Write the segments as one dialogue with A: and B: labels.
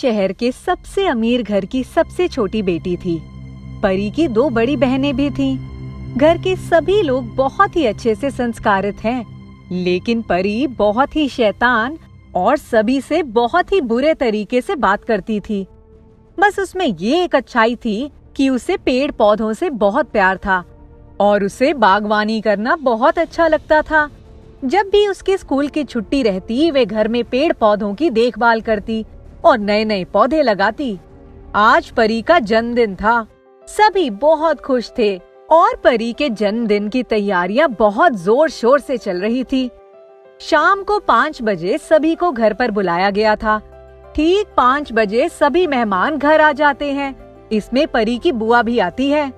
A: शहर के सबसे अमीर घर की सबसे छोटी बेटी थी। परी की 2 बड़ी बहनें भी थीं। घर के सभी लोग बहुत ही अच्छे से संस्कारित हैं, लेकिन परी बहुत ही शैतान और सभी से बहुत ही बुरे तरीके से बात करती थी। बस उसमें ये एक अच्छाई थी कि उसे पेड़ पौधों से बहुत प्यार था और उसे बागवानी करना बहुत अच्छा लगता था। जब भी उसके स्कूल की छुट्टी रहती, वे घर में पेड़ पौधों की देखभाल करती और नए नए पौधे लगाती। आज परी का जन्मदिन था। सभी बहुत खुश थे और परी के जन्मदिन की तैयारियां बहुत जोर शोर से चल रही थी। शाम को 5 बजे सभी को घर पर बुलाया गया था। ठीक 5 बजे सभी मेहमान घर आ जाते हैं। इसमें परी की बुआ भी आती है।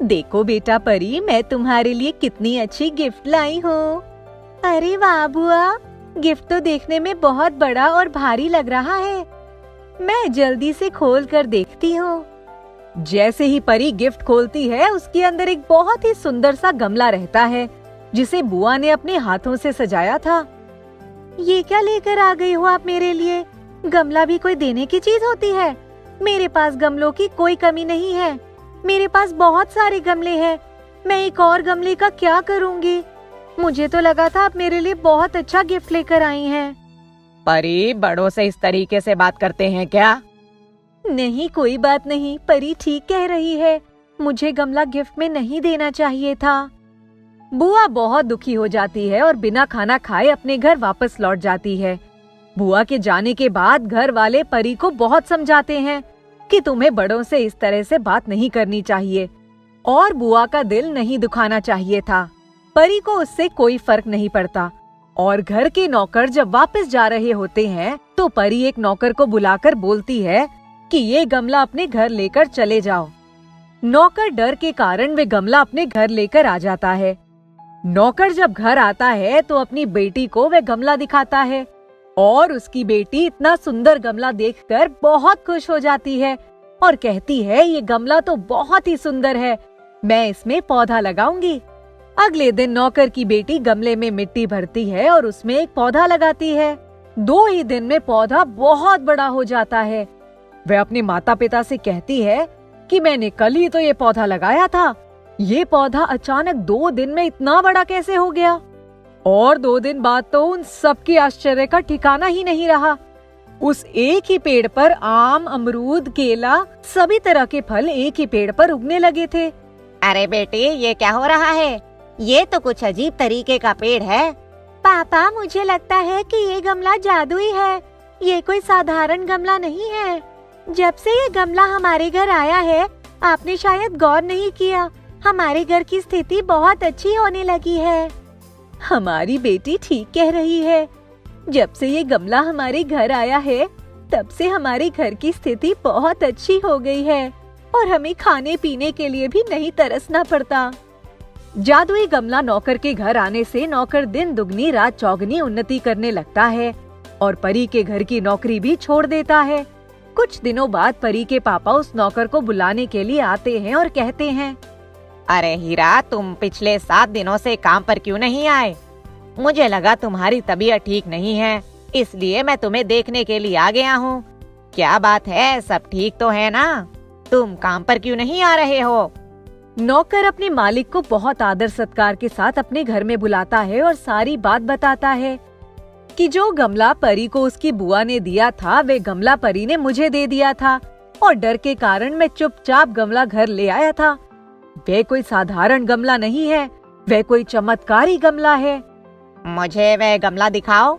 A: देखो बेटा परी, मैं तुम्हारे लिए कितनी अच्छी गिफ्ट लाई हूँ। अरे वाह बुआ, गिफ्ट तो देखने में बहुत बड़ा और भारी लग रहा है। मैं जल्दी से खोल कर देखती हूँ। जैसे ही परी गिफ्ट खोलती है, उसके अंदर एक बहुत ही सुंदर सा गमला रहता है, जिसे बुआ ने अपने हाथों से सजाया था। ये क्या लेकर आ गई हो आप मेरे लिए? गमला भी कोई देने की चीज होती है? मेरे पास गमलों की कोई कमी नहीं है। मेरे पास बहुत सारे गमले हैं। मैं एक और गमले का क्या करूँगी? मुझे तो लगा था आप मेरे लिए बहुत अच्छा गिफ्ट लेकर आई हैं।
B: परी, बड़ों से इस तरीके से बात करते हैं क्या?
A: नहीं, कोई बात नहीं। परी ठीक कह रही है। मुझे गमला गिफ्ट में नहीं देना चाहिए था। बुआ बहुत दुखी हो जाती है और बिना खाना खाए अपने घर वापस लौट जाती है। बुआ के जाने के बाद घर वाले परी को बहुत समझाते हैं कि तुम्हें बड़ों से इस तरह से बात नहीं करनी चाहिए और बुआ का दिल नहीं दुखाना चाहिए था। परी को उससे कोई फर्क नहीं पड़ता और घर के नौकर जब वापस जा रहे होते हैं तो परी एक नौकर को बुलाकर बोलती है कि ये गमला अपने घर लेकर चले जाओ। नौकर डर के कारण वे गमला अपने घर लेकर आ जाता है। नौकर जब घर आता है तो अपनी बेटी को वह गमला दिखाता है और उसकी बेटी इतना सुंदर गमला देखकर बहुत खुश हो जाती है और कहती है, ये गमला तो बहुत ही सुंदर है, मैं इसमें पौधा लगाऊंगी। अगले दिन नौकर की बेटी गमले में मिट्टी भरती है और उसमें एक पौधा लगाती है। 2 ही दिन में पौधा बहुत बड़ा हो जाता है। वह अपने माता पिता से कहती है कि मैंने कल ही तो ये पौधा लगाया था। ये पौधा अचानक 2 दिन में इतना बड़ा कैसे हो गया? और 2 दिन बाद तो उन सबके आश्चर्य का ठिकाना ही नहीं रहा। उस एक ही पेड़ पर आम, अमरूद, केला, सभी तरह के फल एक ही पेड़ पर उगने लगे थे।
B: अरे बेटी, ये क्या हो रहा है? ये तो कुछ अजीब तरीके का पेड़ है।
A: पापा, मुझे लगता है कि ये गमला जादुई है। ये कोई साधारण गमला नहीं है। जब से ये गमला हमारे घर आया है, आपने शायद गौर नहीं किया, हमारे घर की स्थिति बहुत अच्छी होने लगी है। हमारी बेटी ठीक कह रही है। जब से ये गमला हमारे घर आया है, तब से हमारे घर की स्थिति बहुत अच्छी हो गई है और हमें खाने पीने के लिए भी नहीं तरसना पड़ता। जादुई गमला नौकर के घर आने से नौकर दिन दुगनी रात चौगनी उन्नति करने लगता है और परी के घर की नौकरी भी छोड़ देता है। कुछ दिनों बाद परी के पापा उस नौकर को बुलाने के लिए आते हैं और कहते हैं,
B: अरे हीरा, तुम पिछले 7 दिनों से काम पर क्यों नहीं आए? मुझे लगा तुम्हारी तबीयत ठीक नहीं है, इसलिए मैं तुम्हें देखने के लिए आ गया हूँ। क्या बात है, सब ठीक तो है ना? तुम काम पर क्यों नहीं आ रहे हो?
A: नौकर अपने मालिक को बहुत आदर सत्कार के साथ अपने घर में बुलाता है और सारी बात बताता है कि जो गमला परी को उसकी बुआ ने दिया था, वे गमला परी ने मुझे दे दिया था और डर के कारण मैं चुपचाप गमला घर ले आया था। वह कोई साधारण गमला नहीं है, वह कोई चमत्कारी गमला है।
B: मुझे वह गमला दिखाओ।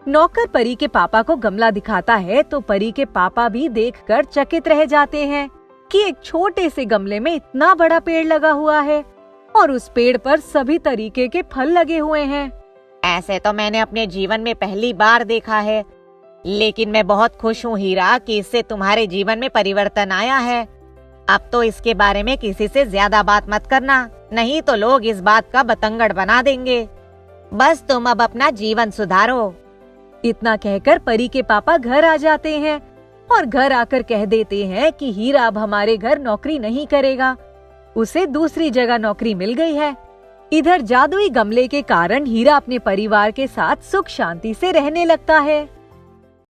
A: नौकर परी के पापा को गमला दिखाता है तो परी के पापा भी देखकर चकित रह जाते हैं कि एक छोटे से गमले में इतना बड़ा पेड़ लगा हुआ है और उस पेड़ पर सभी तरीके के फल लगे हुए हैं।
B: ऐसे तो मैंने अपने जीवन में पहली बार देखा है, लेकिन मैं बहुत खुश हूँ हीरा कि इससे तुम्हारे जीवन में परिवर्तन आया है। अब तो इसके बारे में किसी से ज्यादा बात मत करना, नहीं तो लोग इस बात का बतंगड़ बना देंगे। बस तुम अब अपना जीवन सुधारो।
A: इतना कहकर परी के पापा घर आ जाते हैं और घर आकर कह देते हैं कि हीरा अब हमारे घर नौकरी नहीं करेगा, उसे दूसरी जगह नौकरी मिल गई है। इधर जादुई गमले के कारण हीरा अपने परिवार के साथ सुख शांति से रहने लगता है।